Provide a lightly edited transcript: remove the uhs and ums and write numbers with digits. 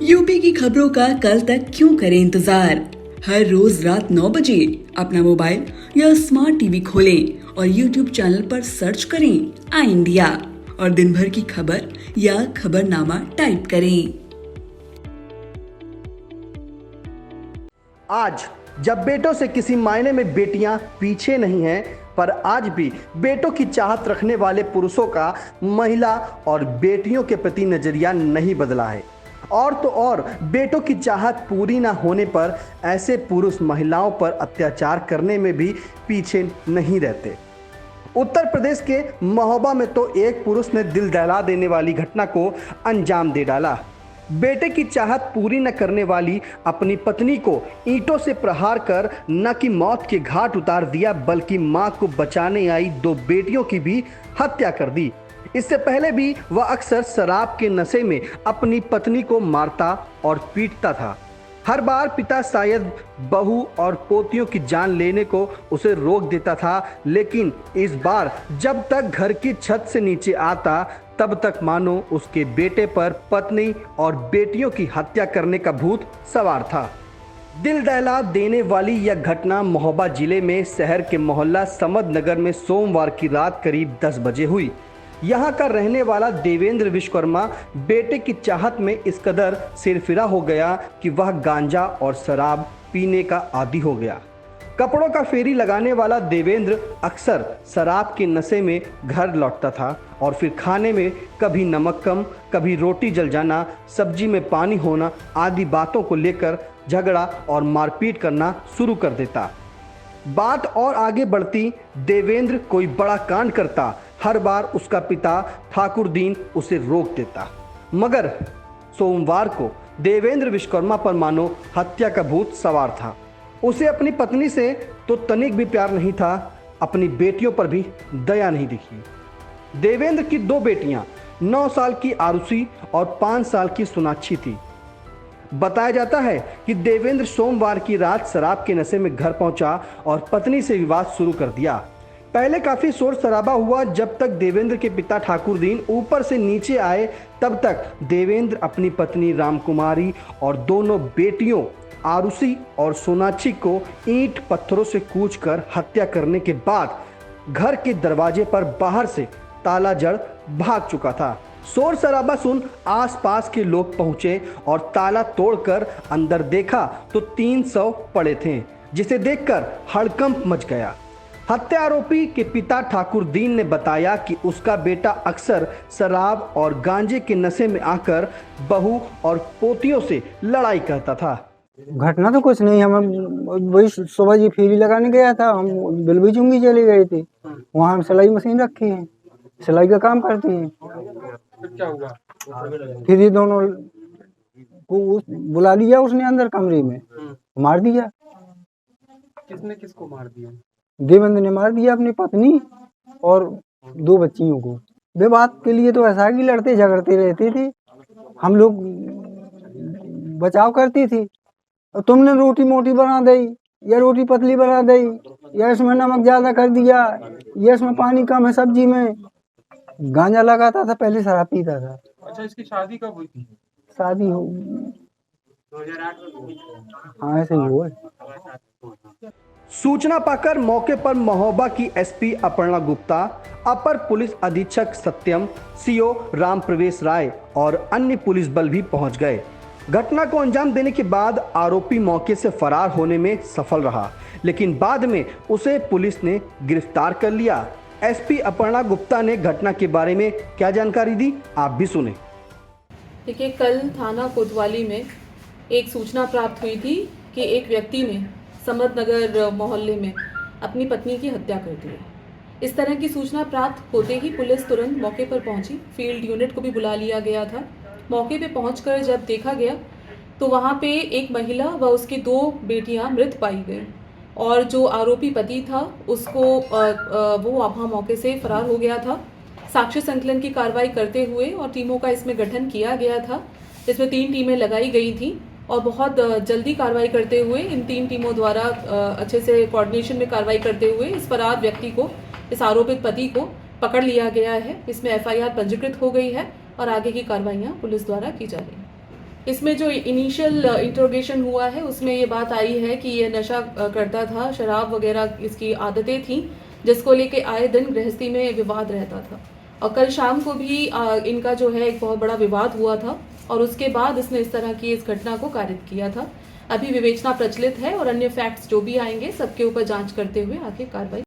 UP की खबरों का कल तक क्यों करें इंतजार। हर रोज रात 9 बजे अपना मोबाइल या स्मार्ट टीवी खोलें और यूट्यूब चैनल पर सर्च करें आई इंडिया और दिन भर की खबर या खबरनामा टाइप करें। आज जब बेटों से किसी मायने में बेटियां पीछे नहीं हैं, पर आज भी बेटों की चाहत रखने वाले पुरुषों का महिला और बेटियों के प्रति नजरिया नहीं बदला है। और तो और बेटों की चाहत पूरी ना होने पर ऐसे पुरुष महिलाओं पर अत्याचार करने में भी पीछे नहीं रहते। उत्तर प्रदेश के महोबा में तो एक पुरुष ने दिल दहला देने वाली घटना को अंजाम दे डाला। बेटे की चाहत पूरी न करने वाली अपनी पत्नी को ईंटों से प्रहार कर न कि मौत के घाट उतार दिया, बल्कि मां को बचाने आई दो बेटियों की भी हत्या कर दी। इससे पहले भी वह अक्सर शराब के नशे में अपनी पत्नी को मारता और पीटता था। हर बार पिता शायद बहू और पोतियों की जान लेने को उसे रोक देता था, लेकिन इस बार जब तक घर की छत से नीचे आता तब तक मानो उसके बेटे पर पत्नी और बेटियों की हत्या करने का भूत सवार था। दिल दहला देने वाली यह घटना महोबा जिले में शहर के मोहल्ला समद नगर में सोमवार की रात करीब 10 बजे हुई। यहाँ का रहने वाला देवेंद्र विश्वकर्मा बेटे की चाहत में इस कदर सिरफिरा हो गया कि वह गांजा और शराब पीने का आदी हो गया। कपड़ों का फेरी लगाने वाला देवेंद्र अक्सर शराब के नशे में घर लौटता था और फिर खाने में कभी नमक कम, कभी रोटी जल जाना, सब्जी में पानी होना आदि बातों को लेकर झगड़ा और मारपीट करना शुरू कर देता। बात और आगे बढ़ती, देवेंद्र कोई बड़ा कांड करता। हर बार उसका पिता ठाकुर दीन उसे रोक देता, मगर सोमवार को देवेंद्र विश्वकर्मा पर मानो हत्या का भूत सवार था। उसे अपनी पत्नी से तो तनिक भी प्यार नहीं था, अपनी बेटियों पर भी दया नहीं दिखी। देवेंद्र की दो बेटियां 9 साल की आरुषि और 5 साल की सोनाक्षी थी। बताया जाता है कि देवेंद्र सोमवार की रात शराब के नशे में घर पहुंचा और पत्नी से विवाद शुरू कर दिया। पहले काफी शोर शराबा हुआ। जब तक देवेंद्र के पिता ठाकुर दीन ऊपर से नीचे आए तब तक देवेंद्र अपनी पत्नी रामकुमारी और दोनों बेटियों आरुषि और सोनाक्षी को ईंट पत्थरों से कूचकर हत्या करने के बाद घर के दरवाजे पर बाहर से ताला जड़ भाग चुका था। शोर शराबा सुन आसपास के लोग पहुंचे और ताला तोड़कर अंदर देखा तो 300 पड़े थे, जिसे देखकर हड़कंप मच गया। हत्या आरोपी के पिता ठाकुर दीन ने बताया कि उसका बेटा अक्सर शराब और गांजे के नशे में आकर बहू और पोतियों से लड़ाई करता था। घटना तो कुछ नहीं, हम वही सुबह जी फेरी लगाने गया था, हम बिलवी चुंगी चले गए थे। वहाँ हम सिलाई मशीन रखी है, सिलाई का काम करते हैं। फिर क्या हुआ? फिर ये दोनों को बुला लिया उसने अंदर कमरे में, मार दिया। किसने किसको मार दिया? देवेंद्र ने मार दिया अपनी पत्नी और 2 बच्चियों को। विवाद के लिए तो ऐसा कि लड़ते झगड़ते रहते थे, हम लोग बचाव करती थी। और तुमने रोटी मोटी बना दी या रोटी पतली बना दी या इसमें नमक ज्यादा कर दिया या इसमें पानी कम है सब्जी में। गांजा लगाता था, पहले शराब पीता था। अच्छा, इसकी शादी कब हुई थी? शादी हो 2008 हाँ ऐसे ही हुआ। सूचना पाकर मौके पर महोबा की एसपी अपर्णा गुप्ता, अपर पुलिस अधीक्षक सत्यम, सीओ राम प्रवेश राय और अन्य पुलिस बल भी पहुंच गए। घटना को अंजाम देने के बाद आरोपी मौके से फरार होने में सफल रहा, लेकिन बाद में उसे पुलिस ने गिरफ्तार कर लिया। एसपी अपर्णा गुप्ता ने घटना के बारे में क्या जानकारी दी, आप भी सुने। देखिए, कल थाना कोतवाली में एक सूचना प्राप्त हुई थी कि एक व्यक्ति ने समद नगर मोहल्ले में अपनी पत्नी की हत्या कर दी है। इस तरह की सूचना प्राप्त होते ही पुलिस तुरंत मौके पर पहुंची। फील्ड यूनिट को भी बुला लिया गया था। मौके पे पहुंचकर जब देखा गया तो वहां पे एक महिला व उसकी 2 बेटियां मृत पाई गई और जो आरोपी पति था उसको वो वहाँ मौके से फरार हो गया था। साक्ष्य संकलन की कार्रवाई करते हुए और टीमों का इसमें गठन किया गया था, जिसमें 3 टीमें लगाई गई थी और बहुत जल्दी कार्रवाई करते हुए इन 3 टीमों द्वारा अच्छे से कोऑर्डिनेशन में कार्रवाई करते हुए इस फरार व्यक्ति को, इस आरोपित पति को पकड़ लिया गया है। इसमें FIR पंजीकृत हो गई है और आगे की कार्रवाइयाँ पुलिस द्वारा की जा रही हैं। इसमें जो इनिशियल इंट्रोगेशन हुआ है उसमें ये बात आई है कि ये नशा करता था, शराब वगैरह इसकी आदतें थीं, जिसको लेके आए दिन गृहस्थी में विवाद रहता था। और कल शाम को भी इनका जो है एक बहुत बड़ा विवाद हुआ था और उसके बाद इसने इस तरह की इस घटना को कारित किया था। अभी विवेचना प्रचलित है और अन्य फैक्ट्स जो भी आएंगे सबके ऊपर जांच करते हुए आगे कार्रवाई